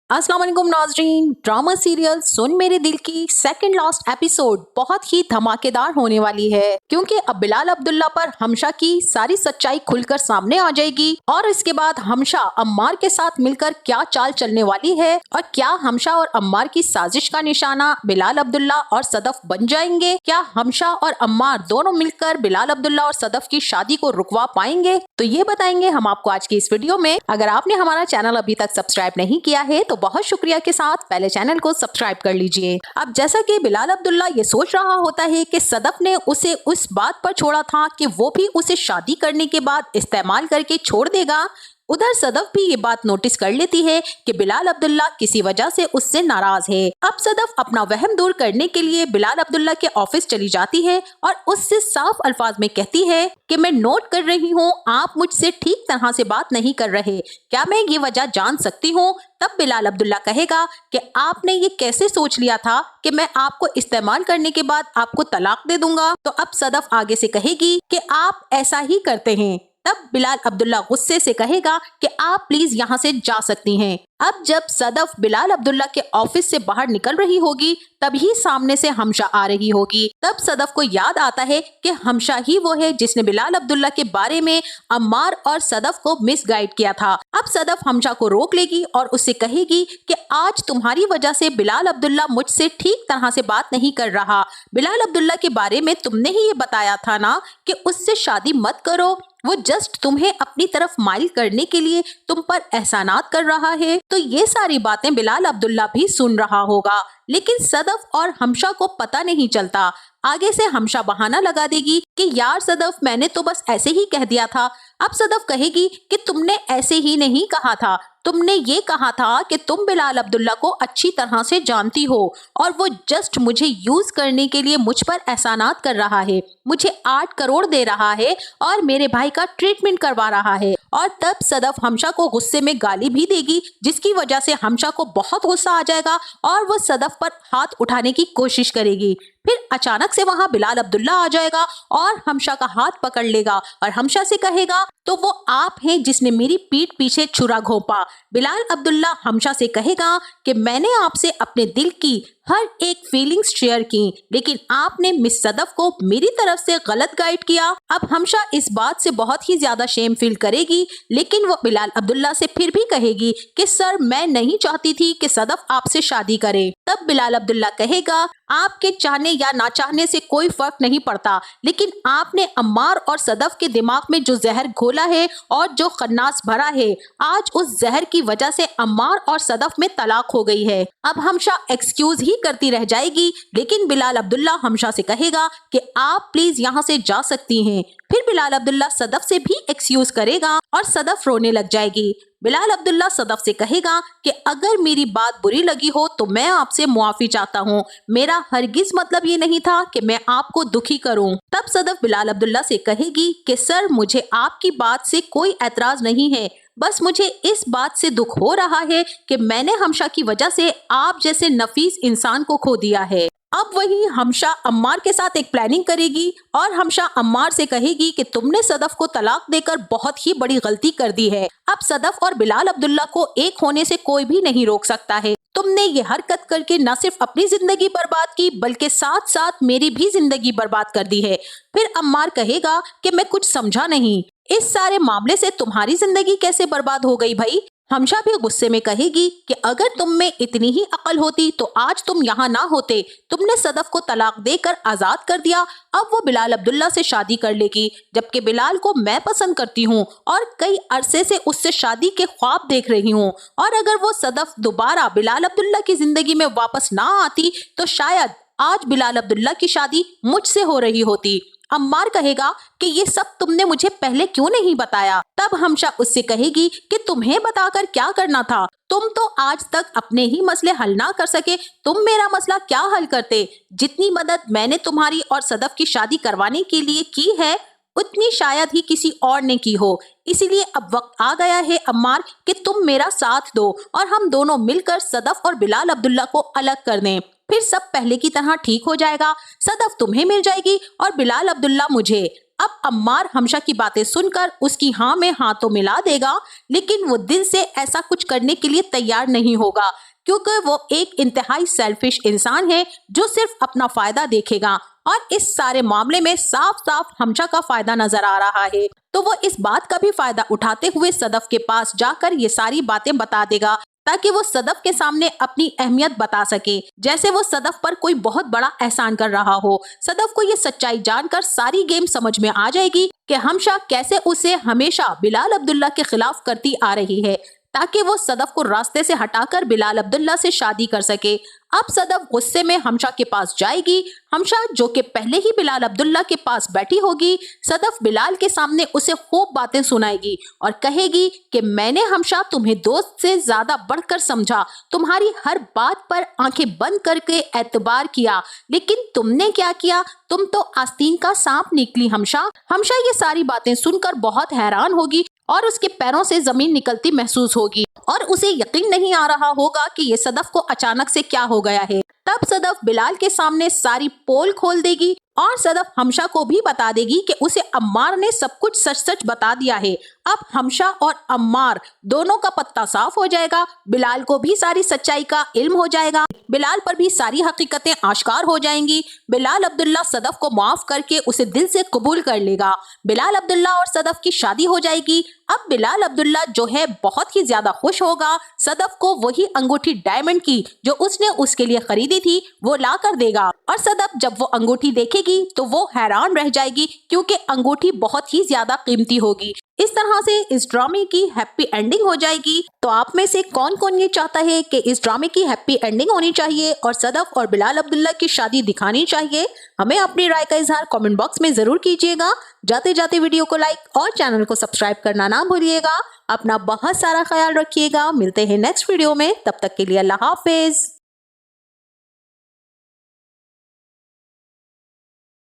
अस्सलाम वालेकुम नाज़रीन। ड्रामा सीरियल सुन मेरे दिल की सेकंड लास्ट एपिसोड बहुत ही धमाकेदार होने वाली है, क्योंकि अब बिलाल अब्दुल्ला पर हमशा की सारी सच्चाई खुलकर सामने आ जाएगी और इसके बाद हमशा अम्मार के साथ मिलकर क्या चाल चलने वाली है और क्या हमशा और अम्मार की साजिश का निशाना बिलाल अब्दुल्ला और सदफ बन जाएंगे। क्या हमशा और अम्मार दोनों मिलकर बिलाल अब्दुल्ला और सदफ की शादी को रुकवा पाएंगे, तो ये बताएंगे हम आपको आज की इस वीडियो में। अगर आपने हमारा चैनल अभी तक सब्सक्राइब नहीं किया है तो बहुत शुक्रिया के साथ पहले चैनल को सब्सक्राइब कर लीजिए। अब जैसा कि बिलाल अब्दुल्ला ये सोच रहा होता है कि सदफ ने उसे उस बात पर छोड़ा था कि वो भी उसे शादी करने के बाद इस्तेमाल करके छोड़ देगा, उधर सदफ भी ये बात नोटिस कर लेती है कि बिलाल अब्दुल्ला किसी वजह से उससे नाराज है। अब सदफ अपना वहम दूर करने के लिए बिलाल अब्दुल्ला के ऑफिस चली जाती है और उससे साफ अल्फाज में कहती है कि मैं नोट कर रही हूँ, आप मुझसे ठीक तरह से बात नहीं कर रहे, क्या मैं ये वजह जान सकती हूँ। तब बिलाल अब्दुल्ला कहेगा कि आपने ये कैसे सोच लिया था कि मैं आपको इस्तेमाल करने के बाद आपको तलाक दे दूंगा। तो अब सदफ आगे से कहेगी कि आप ऐसा ही करते हैं। तब बिलाल अब्दुल्ला गुस्से से कहेगा कि आप प्लीज यहाँ से जा सकती हैं। अब जब सदफ बिलाल अब्दुल्ला के ऑफिस से बाहर निकल रही होगी तभी सामने से हमशा आ रही होगी। तब सदफ को याद आता है कि हमशा ही वो है जिसने बिलाल अब्दुल्ला के बारे में अम्मार और सदफ को मिसगाइड किया था। अब सदफ हमशा को रोक लेगी और उससे कहेगी कि आज तुम्हारी वजह से बिलाल अब्दुल्ला मुझसे ठीक तरह से बात नहीं कर रहा। बिलाल अब्दुल्ला के बारे में तुमने ही ये बताया था ना कि उससे शादी मत करो, वो जस्ट तुम्हें अपनी तरफ माइल करने के लिए तुम पर एहसानात कर रहा है। तो ये सारी बातें बिलाल अब्दुल्ला भी सुन रहा होगा, लेकिन सदफ और हमशा को पता नहीं चलता। आगे से हमशा बहाना लगा देगी कि यार सदफ, मैंने तो बस ऐसे ही कह दिया था। अब सदफ कहेगी कि तुमने ऐसे ही नहीं कहा था, तुमने ये कहा था कि तुम बिलाल अब्दुल्ला को अच्छी तरह से जानती हो और वो जस्ट मुझे यूज करने के लिए मुझ पर एहसानात कर रहा है, मुझे 8 करोड़ दे रहा है और मेरे भाई का ट्रीटमेंट करवा रहा है। और तब सदफ हमशा को गुस्से में गाली भी देगी, जिसकी वजह से हमशा को बहुत गुस्सा आ जाएगा और वो सदफ पर हाथ उठाने की कोशिश करेगी। फिर अचानक से वहां बिलाल अब्दुल्ला आ जाएगा और हमशा का हाथ पकड़ लेगा और हमशा से कहेगा तो वो आप हैं जिसने मेरी पीठ पीछे छुरा घोंपा। बिलाल अब्दुल्ला हमशा से कहेगा कि मैंने आपसे अपने दिल की हर एक फीलिंग्स शेयर की, लेकिन आपने मिस सदफ को मेरी तरफ से गलत गाइड किया। अब हमशा इस बात से बहुत ही ज्यादा शेम फील करेगी, लेकिन वो बिलाल अब्दुल्ला से फिर भी कहेगी कि सर, मैं नहीं चाहती थी कि सदफ आपसे शादी करे। तब बिलाल अब्दुल्ला कहेगा आपके चाहने या ना चाहने से कोई फर्क नहीं पड़ता, लेकिन आपने अम्मार और सदफ के दिमाग में जो जहर घोला है और जो खन्नास भरा है, आज उस जहर की वजह से अम्मार और सदफ में तलाक हो गई है। अब हमशा एक्सक्यूज ही करती रह जाएगी, लेकिन बिलाल अब्दुल्ला हमशा से कहेगा कि आप प्लीज यहाँ से जा सकती हैं। फिर बिलाल अब्दुल्ला सदफ से भी एक्सक्यूज करेगा और सदफ रोने लग जाएगी। बिलाल अब्दुल्ला सदफ से कहेगा कि अगर मेरी बात बुरी लगी हो तो मैं आपसे मुआफी चाहता हूँ, मेरा हरगिज मतलब ये नहीं था कि मैं आपको दुखी करूँ। तब सदफ बिलाल अब्दुल्ला से कहेगी कि सर, मुझे आपकी बात से कोई एतराज नहीं है, बस मुझे इस बात से दुख हो रहा है कि मैंने हमशा की वजह से आप जैसे नफीस इंसान को खो दिया है। अब वही हमशा अम्मार के साथ एक प्लानिंग करेगी और हमशा अम्मार से कहेगी कि तुमने सदफ को तलाक देकर बहुत ही बड़ी गलती कर दी है। अब सदफ और बिलाल अब्दुल्ला को एक होने से कोई भी नहीं रोक सकता है। तुमने ये हरकत करके न सिर्फ अपनी जिंदगी बर्बाद की, बल्कि साथ साथ मेरी भी जिंदगी बर्बाद कर दी है। फिर अम्मार कहेगा कि मैं कुछ समझा नहीं, इस सारे मामले से तुम्हारी जिंदगी कैसे बर्बाद हो गई भाई। हमशा भी गुस्से में कहेगी कि अगर तुम में इतनी ही अकल होती तो आज तुम यहाँ ना होते, तुमने सदफ को तलाक देकर आजाद कर दिया। अब वो बिलाल अब्दुल्ला से शादी कर लेगी, जबकि बिलाल को मैं पसंद करती हूँ और कई अरसे से उससे शादी के ख्वाब देख रही हूँ। और अगर वो सदफ दोबारा बिलाल अब्दुल्ला की जिंदगी में वापस ना आती तो शायद आज बिलाल अब्दुल्ला की शादी मुझसे हो रही होती। अम्मार कहेगा कि ये सब तुमने मुझे पहले क्यों नहीं बताया। तब हमशा उससे कहेगी कि तुम्हें बताकर क्या करना था, तुम तो आज तक अपने ही मसले हल ना कर सके, तुम मेरा मसला क्या हल करते। जितनी मदद मैंने तुम्हारी और सदफ की शादी करवाने के लिए की है, उतनी शायद ही किसी और ने की हो। इसीलिए अब वक्त आ गया है अम्मार कि तुम मेरा साथ दो और हम दोनों मिलकर सदफ और बिलाल अब्दुल्ला को अलग कर दें। फिर सब पहले की तरह ठीक हो जाएगा, सदफ तुम्हें मिल जाएगी और बिलाल अब्दुल्ला मुझे। अब अम्मार हमशा की बातें सुनकर उसकी हाँ में हाँ तो मिला देगा, लेकिन वो दिल से ऐसा कुछ करने के लिए तैयार नहीं होगा, क्योंकि वो एक इंतहाई सेल्फिश इंसान है जो सिर्फ अपना फायदा देखेगा और इस सारे मामले में साफ साफ हमशा का फायदा नजर आ रहा है। तो वो इस बात का भी फायदा उठाते हुए सदफ के पास जाकर ये सारी बातें बता देगा, ताकि वो सदफ के सामने अपनी अहमियत बता सके, जैसे वो सदफ पर कोई बहुत बड़ा एहसान कर रहा हो। सदफ को ये सच्चाई जानकर सारी गेम समझ में आ जाएगी कि हमशा कैसे उसे हमेशा बिलाल अब्दुल्ला के खिलाफ करती आ रही है, ताकि वो सदफ को रास्ते से हटाकर बिलाल अब्दुल्ला से शादी कर सके। अब सदफ गुस्से में हमशा के पास जाएगी। हमशा जो कि पहले ही बिलाल अब्दुल्ला के पास बैठी होगी, सदफ बिलाल के सामने उसे खूब बातें सुनाएगी और कहेगी कि मैंने हमशा तुम्हें दोस्त से ज्यादा बढ़कर समझा, तुम्हारी हर बात पर आंखें बंद करके एतबार किया, लेकिन तुमने क्या किया, तुम तो आस्तीन का सांप निकली हमशा। हमशा ये सारी बातें सुनकर बहुत हैरान होगी और उसके पैरों से जमीन निकलती महसूस होगी और उसे यकीन नहीं आ रहा होगा कि ये सदफ को अचानक से क्या हो गया है। तब सदफ बिलाल के सामने सारी पोल खोल देगी और सदफ हमशा को भी बता देगी कि उसे अम्मार ने सब कुछ सच सच बता दिया है। अब हमशा और अम्मार दोनों का पत्ता साफ हो जाएगा, बिलाल को भी सारी सच्चाई का इल्म हो जाएगा, बिलाल पर भी सारी हकीकतें आश्कार हो जाएंगी। बिलाल अब्दुल्ला सदफ को माफ करके उसे दिल से कबूल कर लेगा। बिलाल अब्दुल्ला और सदफ की शादी हो जाएगी। अब बिलाल अब्दुल्ला जो है बहुत ही ज्यादा खुश होगा, सदफ को वही अंगूठी डायमंड की जो उसने उसके लिए खरीदी थी वो ला कर देगा और सदफ जब वो अंगूठी देखेगी तो वो हैरान रह जाएगी, क्योंकि अंगूठी बहुत ही ज्यादा कीमती होगी। इस तरह से इस ड्रामे की हैप्पी एंडिंग हो जाएगी। तो आप में से कौन कौन ये चाहता है कि इस ड्रामे की हैप्पी एंडिंग होनी चाहिए और सदफ और बिलाल अब्दुल्ला की शादी दिखानी चाहिए? हमें अपनी राय का इजहार कमेंट बॉक्स में जरूर कीजिएगा। जाते जाते वीडियो को लाइक और चैनल को सब्सक्राइब करना ना भूलिएगा। अपना बहुत सारा ख्याल रखिएगा। मिलते हैं नेक्स्ट वीडियो में, तब तक के लिए अल्लाह हाफिज।